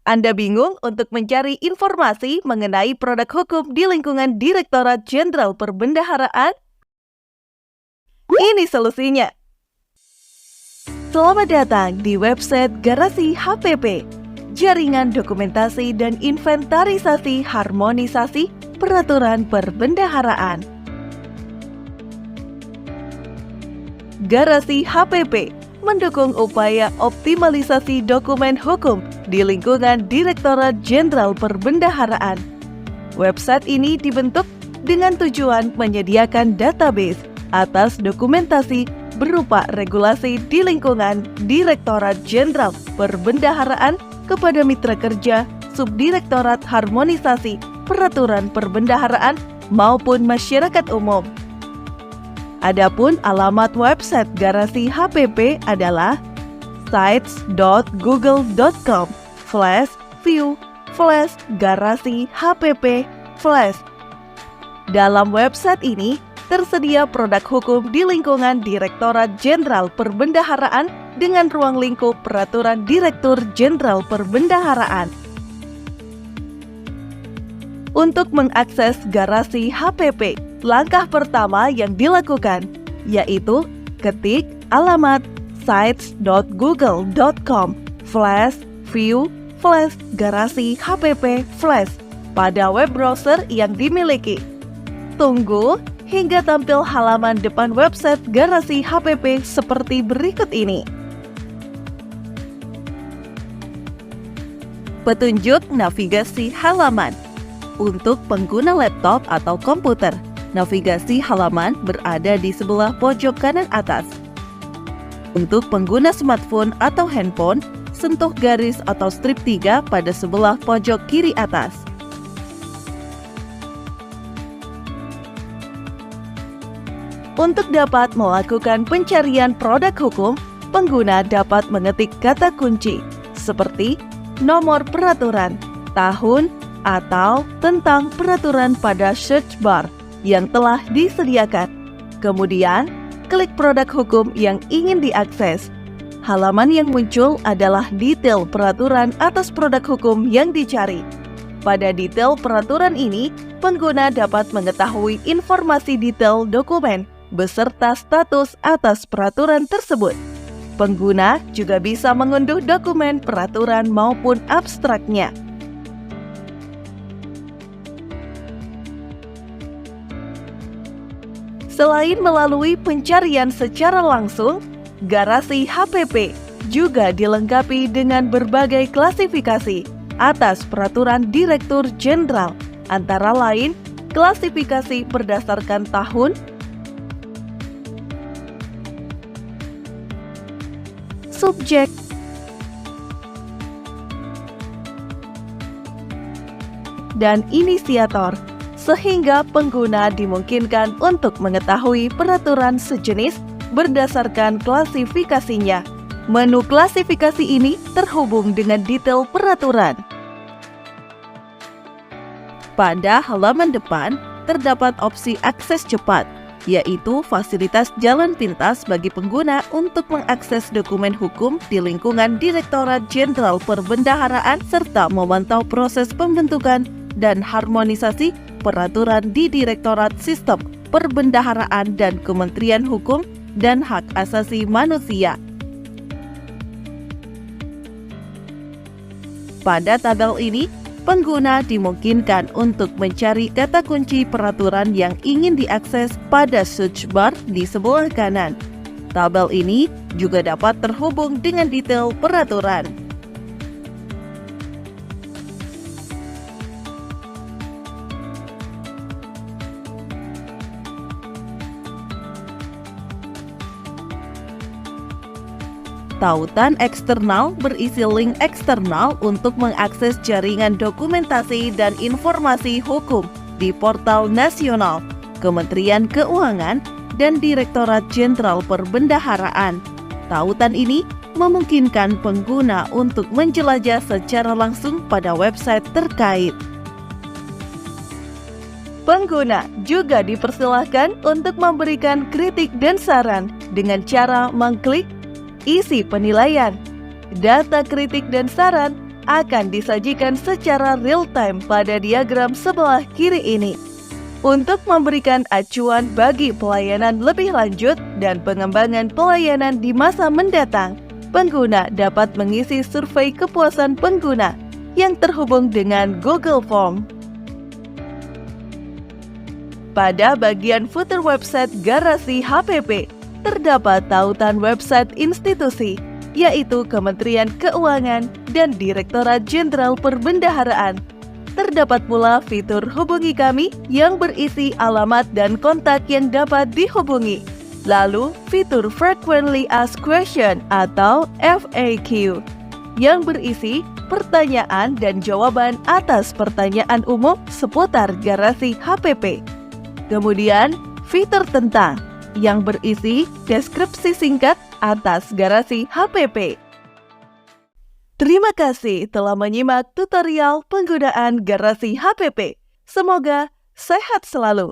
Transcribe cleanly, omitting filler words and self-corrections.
Anda bingung untuk mencari informasi mengenai produk hukum di lingkungan Direktorat Jenderal Perbendaharaan? Ini solusinya. Selamat datang di website Garasi HPP, Jaringan Dokumentasi dan Inventarisasi Harmonisasi Peraturan Perbendaharaan. Garasi HPP mendukung upaya optimalisasi dokumen hukum di lingkungan Direktorat Jenderal Perbendaharaan. Website ini dibentuk dengan tujuan menyediakan database atas dokumentasi berupa regulasi di lingkungan Direktorat Jenderal Perbendaharaan kepada mitra kerja, Subdirektorat Harmonisasi Peraturan Perbendaharaan maupun masyarakat umum. Adapun alamat website Garasi HPP adalah sites.google.com/view/garasi-hpp/. Dalam website ini tersedia produk hukum di lingkungan Direktorat Jenderal Perbendaharaan dengan ruang lingkup Peraturan Direktur Jenderal Perbendaharaan. Untuk mengakses Garasi HPP, langkah pertama yang dilakukan yaitu ketik alamat sites.google.com/view/garasi-hpp/ pada web browser yang dimiliki. Tunggu hingga tampil halaman depan website Garasi HPP seperti berikut ini. Petunjuk navigasi halaman. Untuk pengguna laptop atau komputer, navigasi halaman berada di sebelah pojok kanan atas. Untuk pengguna smartphone atau handphone, sentuh garis atau strip 3 pada sebelah pojok kiri atas. Untuk dapat melakukan pencarian produk hukum, pengguna dapat mengetik kata kunci seperti nomor peraturan, tahun, atau tentang peraturan pada search bar yang telah disediakan. Kemudian, klik produk hukum yang ingin diakses. Halaman yang muncul adalah detail peraturan atas produk hukum yang dicari. Pada detail peraturan ini, pengguna dapat mengetahui informasi detail dokumen beserta status atas peraturan tersebut. Pengguna juga bisa mengunduh dokumen peraturan maupun abstraknya. Selain melalui pencarian secara langsung, Garasi HPP juga dilengkapi dengan berbagai klasifikasi atas peraturan Direktur Jenderal, antara lain klasifikasi berdasarkan tahun, subjek, dan inisiator, sehingga pengguna dimungkinkan untuk mengetahui peraturan sejenis berdasarkan klasifikasinya. Menu klasifikasi ini terhubung dengan detail peraturan. Pada halaman depan, terdapat opsi akses cepat, yaitu fasilitas jalan pintas bagi pengguna untuk mengakses dokumen hukum di lingkungan Direktorat Jenderal Perbendaharaan serta memantau proses pembentukan dan harmonisasi peraturan di Direktorat Sistem Perbendaharaan dan Kementerian Hukum dan Hak Asasi Manusia. Pada tabel ini, pengguna dimungkinkan untuk mencari kata kunci peraturan yang ingin diakses pada search bar di sebelah kanan. Tabel ini juga dapat terhubung dengan detail peraturan. Tautan eksternal berisi link eksternal untuk mengakses jaringan dokumentasi dan informasi hukum di portal nasional, Kementerian Keuangan, dan Direktorat Jenderal Perbendaharaan. Tautan ini memungkinkan pengguna untuk menjelajah secara langsung pada website terkait. Pengguna juga dipersilahkan untuk memberikan kritik dan saran dengan cara mengklik isi penilaian. Data kritik dan saran akan disajikan secara real-time pada diagram sebelah kiri ini. Untuk memberikan acuan bagi pelayanan lebih lanjut dan pengembangan pelayanan di masa mendatang, pengguna dapat mengisi survei kepuasan pengguna yang terhubung dengan Google Form. Pada bagian footer website Garasi HPP, terdapat tautan website institusi, yaitu Kementerian Keuangan dan Direktorat Jenderal Perbendaharaan. Terdapat pula fitur Hubungi Kami yang berisi alamat dan kontak yang dapat dihubungi. Lalu, fitur Frequently Asked Question atau FAQ yang berisi pertanyaan dan jawaban atas pertanyaan umum seputar garasi HPP. Kemudian, fitur Tentang yang berisi deskripsi singkat atas garasi HPP. Terima kasih telah menyimak tutorial penggunaan garasi HPP. Semoga sehat selalu.